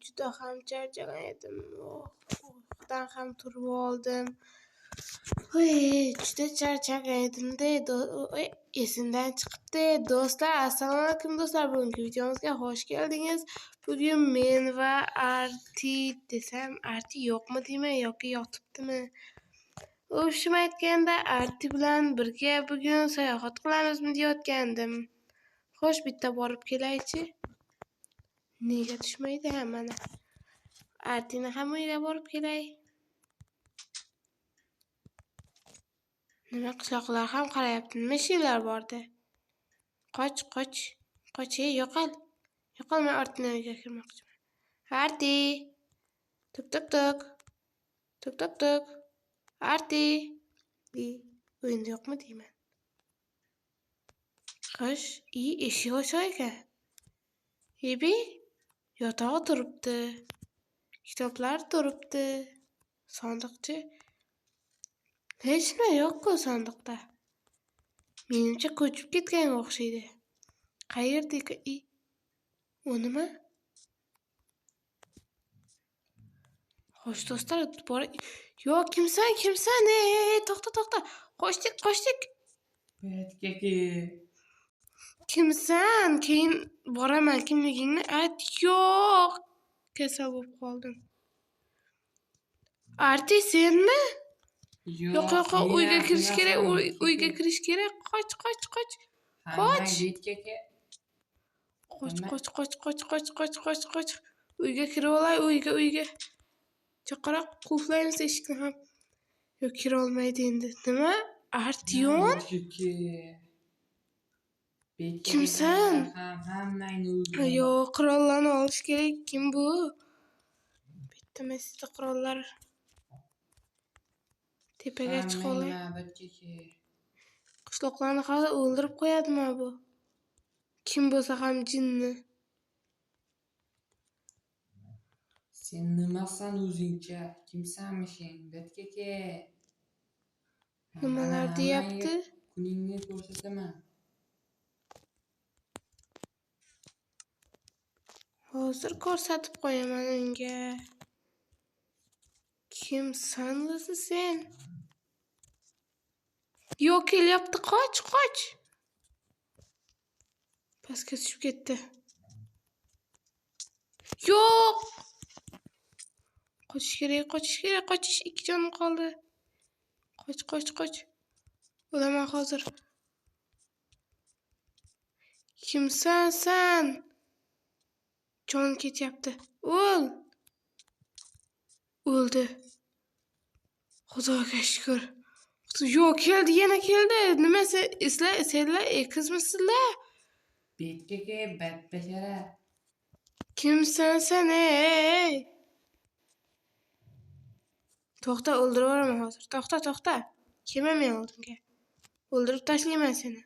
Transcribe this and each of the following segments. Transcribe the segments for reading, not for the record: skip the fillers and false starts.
Juda ham charchagan edim. Uxdan ham turib oldim. Juda charchagan edim-da. Esimdan chiqibdi. Do'stlar, assalomu alaykum do'stlar. Bugungi videomizga xush keldingiz. Bugun men va Arti desam, Arti yo'qmi deyman yoki yotibdimi? O'shim aytganda Arti bilan birga bugun sayohat qilamizmi deyotgandim. Xo'sh, bitta borib kelaychi. Nega tushmaydi mana? Artini ham uyiga borib kelay. Nima qishloqlar ham qarayapti. Nima ishlar borda? Qoch. Qoch, yo'qol. Yo'qol, men Artini uyiga kirmoqchiman. Arti. Tuk. Arti. Uyinda yo'qmi deyman. Xo'sh, eshik ochiq ekan. Yotog'i turibdi. Kitoblar turibdi. Sandiqchi. Hech nima yo'q-ku sandiqda. Menimcha ko'chib ketganga o'xshaydi. Qayerda ekan? U nima? Xo'sh, do'stlar, yo'q, kimsan? To'xta. Qochdik. Kimsan? Keyin boraman, kimligingni ayt. Yo'q. Kasal bo'lib qoldim. Arti, senmi? Yo'q, uyga kirish kerak. Qoch. Qoch. Uyga kirib olay, uyga. Chaqaroq qulflaymiz eshikni ham. Yo'q, kira olmaydi endi. Nima? Artyom? Kimsan? Yo'q, qurollarni olish kerak. Kim bu? Bitta mesda qurollar. Tepaga chiqolay. Qishloqlarni hozir o'ldirib qo'yadimi bu? Kim bo'lsa ham jinni. Sen nimasan o'zingcha? Kimsanmishing? Betkeke. Nimalar deyapti? Kuningni ko'rsataman. Hozir ko'rsatib qo'yaman unga. Kimsan o'zi sen? Yo'q, kelyapti, qoch. Pastga tushib ketdi. Yo'q. Qochish kerak. 2 jonim qoldi. Qoch. O'laman hozir. Kimsan sen? Jon ketyapti. O'ldi. Xudoga shukr. Yo'q, yana keldi. Nima senlar ekizmisizlar? Betkeke, badbashara. Kimsan sen, ey? To'xta, o'ldirib yuboraman hozir. To'xta. Kelma men oldimga. O'ldirib tashlayman seni.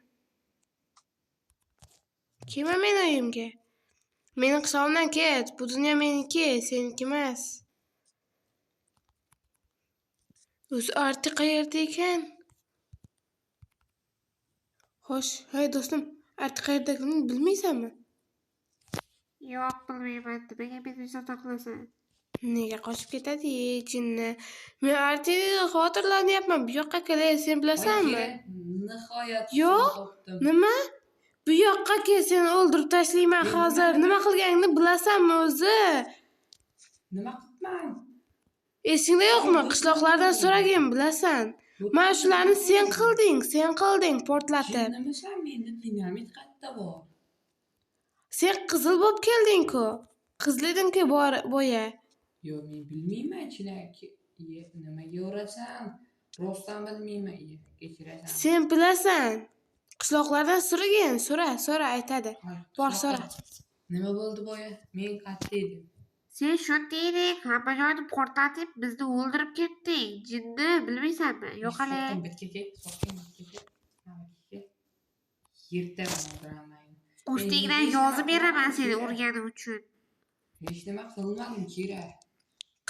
Kelma men uyimga. Meni hisobimdan ket. Bu dunyo meniki, seniki emas. O'zi Arti qayerda ekan? Xo'sh, hey do'stim, Arti qayerdaligini bilmaysanmi? Yo'q, bilmayman. Nimaga meni yo'qlasan? Nega qochib ketadi, jinni? Men Artini xotirlanyapman. Bu yoqqa kelay, sen bilasanmi? Nihoyat topdim. Nima? Bu yoqqa kel, seni o'ldirib tashlayman hozir. Nima qilganingni bilasanmi o'zi? Nima qilibman? Esingda yo'qmi? Qishloqlardan so'ragin, bilasan. Mana shularni sen qilding portlatib. Nimasan, menda dinamit qayerda bor? Sen qizil bo'lib kelding-ku. Qizleding-ku boya. Yo'q, men bilmayman, nimaga urasan? Rostdan bilmayman, kechirasan. Sen bilasan. Qishloqlardan so'ragin, so'ra aytadi. Bor so'ra. Nima bo'ldi boya? Men qayerda edim? Sen shunday eding, hamma joyni portlatib, bizni o'ldirib ketding. Jinni, bilmaysanmi? Yo'q hali. Betkeke. Yerda o'ldiraman. Ustingdan yozib beraman seni urganing uchun. Hech nima qilmadim, kerak.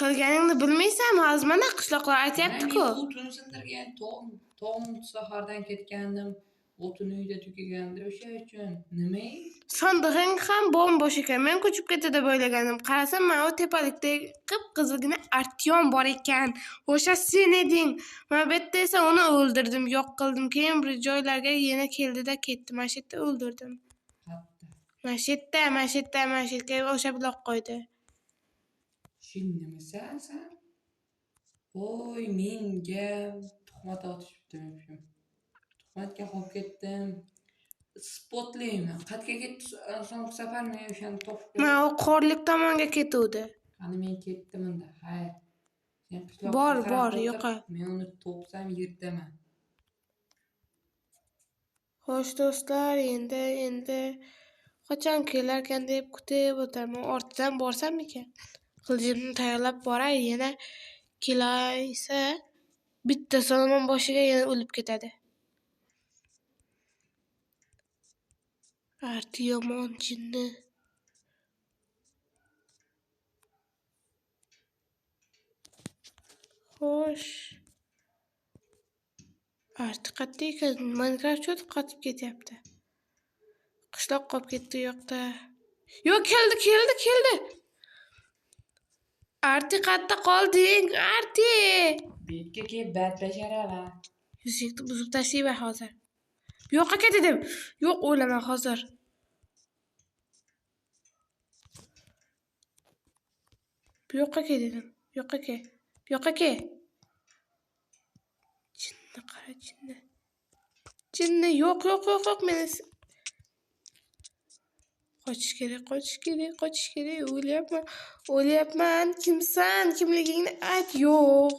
Qilganingni bilmaysanmi? Hozir mana qishloqlar aytayapti-ku. Men o'tini sindirgan, tong sahardan ketgandim. Otun uyda tükegendir o'sha uchun. Nima? Sandig'ing ham bombosh ekan. Men ko'chib ketdi deb o'ylagandim. Qarasam, mana o tepalikda qip-qizilgina Artyom bor ekan. O'sha sen eding. Men bu yerda esa uni o'ldirdim, yo'q qildim. Keyin bir joylarga yana keldi-da ketdi. Mana shu yerda o'ldirdim. Qatta. Mana shu yerga o'sha bloq qo'ydi. Nimisan sen? Voy, menga tuhmat otishibdi. Tuhmatga qolib ketdim. Spotlayman. Qayerga ketdi? So'nggi safar men o'shani topib Mana o qorlik tomonga ketuvdi. qani men ketdim unda. Hayr. Sen Bor, qishloqqa qarab o'tir. yo'qa. Men uni topsam yerdaman. Xo'sh do'stlar, endi qachon kelarkan deb kutib o'tiraman. Ortidan borsammikan? Qiljimni tayyorlab boray, yana kelaysa bitta Solomon boshiga yana o'lib ketadi. Arti yomon jinni. Xo'sh. Arti qayerda ekan? Minecraft cho'tib qotib ketyapti. Qishloq qolib ketdi u yoqda. Yo'q, keldi. Arti qayerda qolding? Arti! Betga kelib batlasharava. Yuzingni buzib tashlayman hozir. Bu yoqqa ket dedim. Yo'q, o'laman hozir. Bu yoqqa ket dedim. Bu yoqqa ket. Jinni qara, jinni. Jinni yo'q, meni qochish kerak. O'lyapman. Kimsan? Kimligingni ayt. Yo'q,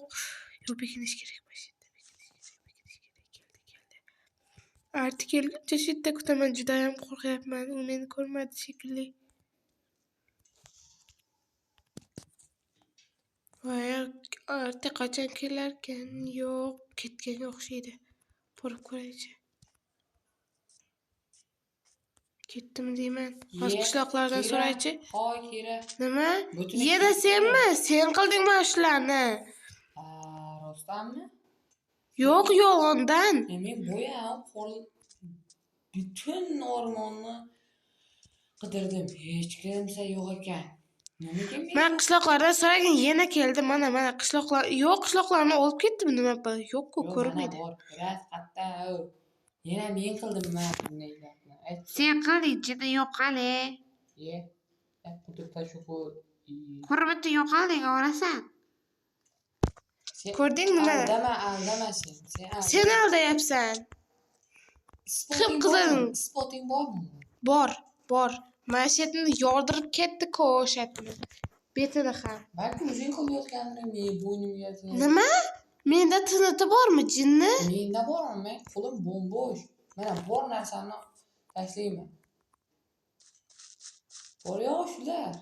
bekinish kerak. Arti kelguncha shu yerda kutaman. Judayam qo'rqyapman. U meni ko'rmadi shekilli. Voy, Arti qachon kelarkan? Yo'q, ketganga o'xshaydi. Borib ko'raychi. Ketdimi deyman. Hozir qishloqlardan so'raychi. Hoy, Kira. Nima? Yeda senmi? Sen qildingmi shularni? Rostdanmi? Yo'q, yolg'ondan. Men bo'yam butun o'rmonni qidirdim. Hech kimsa yo'q ekan. Nimaga men? Men qishloqlardan so'ragin, yana keldi. Mana qishloqlar. Yo'q, qishloqlarni olib ketdimi nima qildi? Yo'q-ku, ko'rmaydi. Biroz qatta. Yana men qildim bunday gapni. Sen qilding, jinni yo'qali. Quduqda shu Ko'rib bitta yo'qalding, orasan. Ko'rding nima? Aldama sen. Sen aldayapsan. Qip-qizil. Spoting bormi? Bor. Mana shu yerni yordirib ketdi-ku o'shatni. Betini ham. Balki o'zing qilayotgandir, men bo'ynimga. Nima? Menda tiniti bormi, jinni? Menda bormi? Men qo'lim bo'mbo'sh. Mana bor narsani tashlayman. Bor-yo'q shular.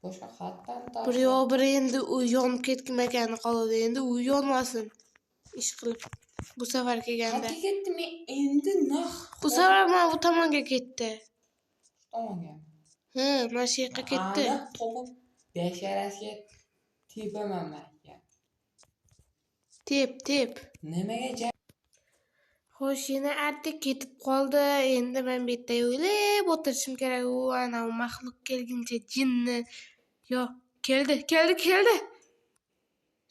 Boshqa xatdan Bir endi u yonib ketmagani qoldi. Endi u yonmasin. Ish qilib. Bu safar kelganda. Qayerga ketdi? Men endi naq. Bu safar mana bu tomonga ketdi. Tomonga. Mana shu yoqqa ketdi. Aniq topib basharasiga tepaman men. Tep. Nimaga? Xo'sh, yana Arti ketib qoldi. Endi men bu yerda o'ylab o'tirishim kerak. U ana maxluq kelguncha jinni. Yo'q, keldi.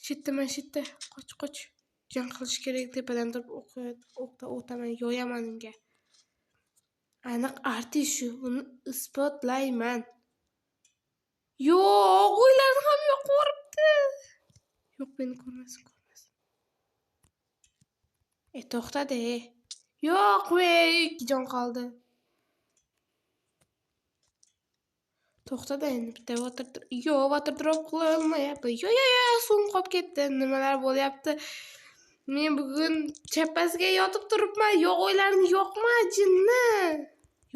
Shitda. Qoch. Jang qilish kerak. Tepadan turib o'qda o'taman, yo'yaman unga. Aniq Arti shu. Uni isbotlayman. Yo'q, o'ylarim ham yo'q boribdi. Yo'q, meni ko'rmasin. To'xtadi. Yo'q, 2 jon qoldi. To'xtadi endi bitta water. Yo'q, water drop qilmayapti. Yo'q, suv qolib ketdi. Nimalar bo'lyapti? Men bugun chapasiga yotib turibman. Yo'q, o'ylarim yo'qmi, jinni?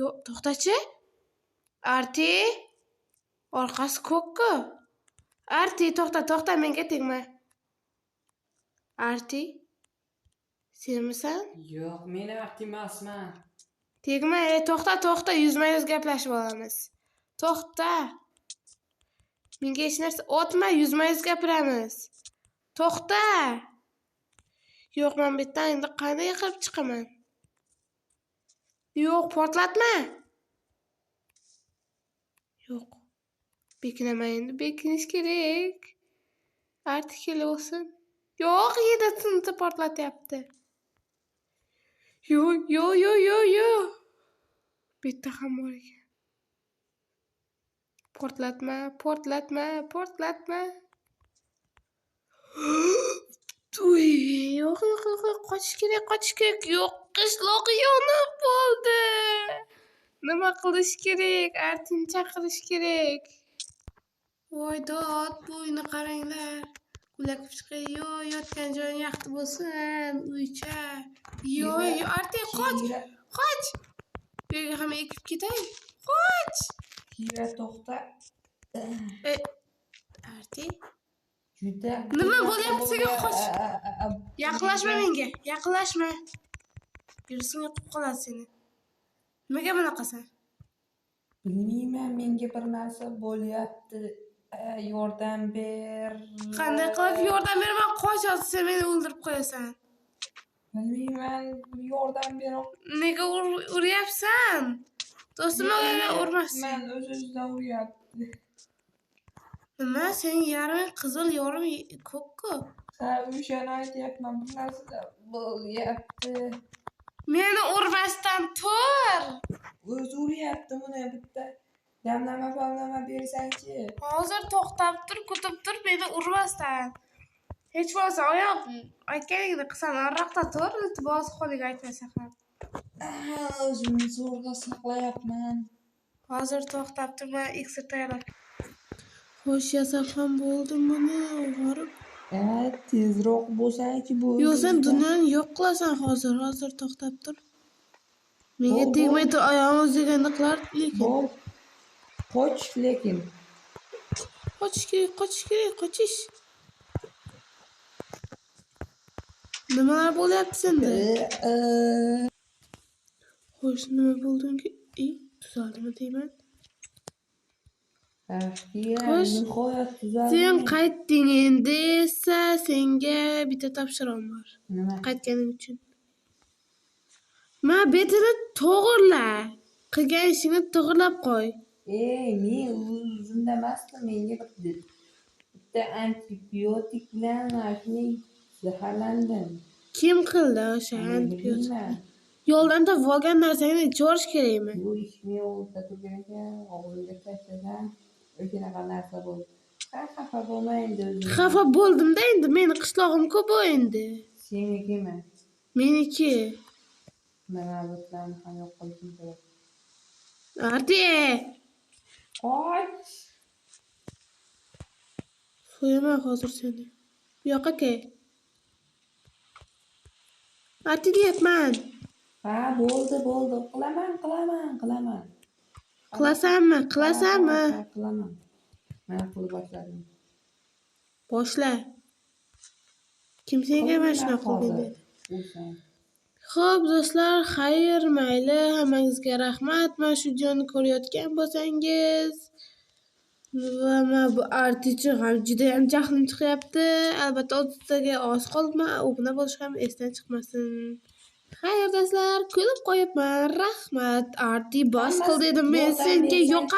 Yo'q, to'xtachi. Arti. Orqasi ko'k-ku. Arti, to'xta, menga tegma. Arti. Senmisan? Yo'q, men Arti emasman. Tegma, to'xta, yuzma-yuz gaplashib olamiz. To'xta. Menga hech narsa otma, yuzma-yuz gapiramiz. To'xta. Yo'q, men bu yerdan endi qanday qilib chiqaman? Yo'q, portlatma. Yo'q. Bekinaman endi, bekinish kerak. Artikeli bo'lsin. Yo'q, 7-sinchi portlatyapti. Yo'q. Bu yerda ham bor ekan. Portlatma. Uy, yo'q, qochish kerak. Yo'q, qishloq yonib bo'ldi. Nima qilish kerak? Artin chaqirish kerak. Voy dod, bu uyni qaranglar. Kulakib chiqay, yotgan joying yaxshi bo'lsin, uycha. Artin qoch. Bu yerga ham ekib ketay. Qoch. Kira to'xta. Artin, Juda. nima bo'lyapti senga? Qoch. Yaqinlashma menga. Virusinga yuqib qoladi seni. Nimaga bunaqasan? Bilmayman, menga bir narsa bo'lyapti. Yordam ber. Qanday qilib yordam beraman? Qoch, sen meni o'ldirib qo'yasan. Bilmayman, yordam ber. Nega uryapsan? Do'stimga urmasdan. Men o'z-o'zidan uryapti. Nima? Sening yarim qizil, yarim ko'k-ku. Ha, o'shani aytyapman, bir narsa bo'lyapti. Meni urmasdan tur. O'zi uryapti buni bitta. Damlama bersangchi. Hozir to'xtab tur, kutib tur, meni urmasdan. Hech bo'lmasa oyoq aytganingni qilsan, nariroqda tur, iltimos qo'liga aytmasa ham. O'zimni zo'rg'a saqlayapman. Hozir to'xtab tur, men iksir tayyorlab. Xo'sh, yasab ham bo'ldim buni, o'g'irib. Tezroq bo'lsangchi bu. Yo'q, sen dunyoni yo'q qilasan hozir to'xtab tur. Menga tegmay tur, oyog'im o'ziganda qilar lekin. Qoch lekin. Qochish. Nimalar bo'lyapti senda? Xo'sh, nima bo'ldinki? Tuzaldimi deyman? Xo'sh, Nihoyat tuzaldi. sen qaytding endi esa senga bitta topshirig'im bor. Nima? Qaytganing uchun. Men betini to'g'irla. Qilgan ishingni to'g'irlab qo'y. Men o'zimda emasdi, menga bitta antibiotik bilan shuni zaharlandim. Kim qildi o'sha antibiotik? Yo'ldan topib olgan narsangni ichirish kerakmi? Bu ishni o'rta turgan ekan, og'zimga tashlagan o'shanaqa narsa bo'ldi. Xafa bo'lma endi o'zing. Xafa bo'ldim-da endi, meni qishlog'im-ku bu endi. Senikimi? Meniki. Navbatlarni ham yo'q qilishim kerak. Arti! Qoch! So'yaman hozir seni. Bu yoqqa kel. Arti deyapman. Ha, bo'ldi. Qilaman. Qilasanmi? Ha, qilaman. Men qilib boshladim. Boshla. Kim senga mana shunaqa qilgan dedi? Xo'p, do'stlar, xayr, mayli, hammangizga rahmat. Mana shu videoni ko'rayotgan bo'lsangiz va men bu artichi ham juda ham jahlim chiqyapti. Albatta, 30 taga oz qolibman. Obuna bo'lish ham esdan chiqmasin. Xayr, do'stlar, kulib qo'yibman. Rahmat. Arti bos qil dedim men senga. Yo'q.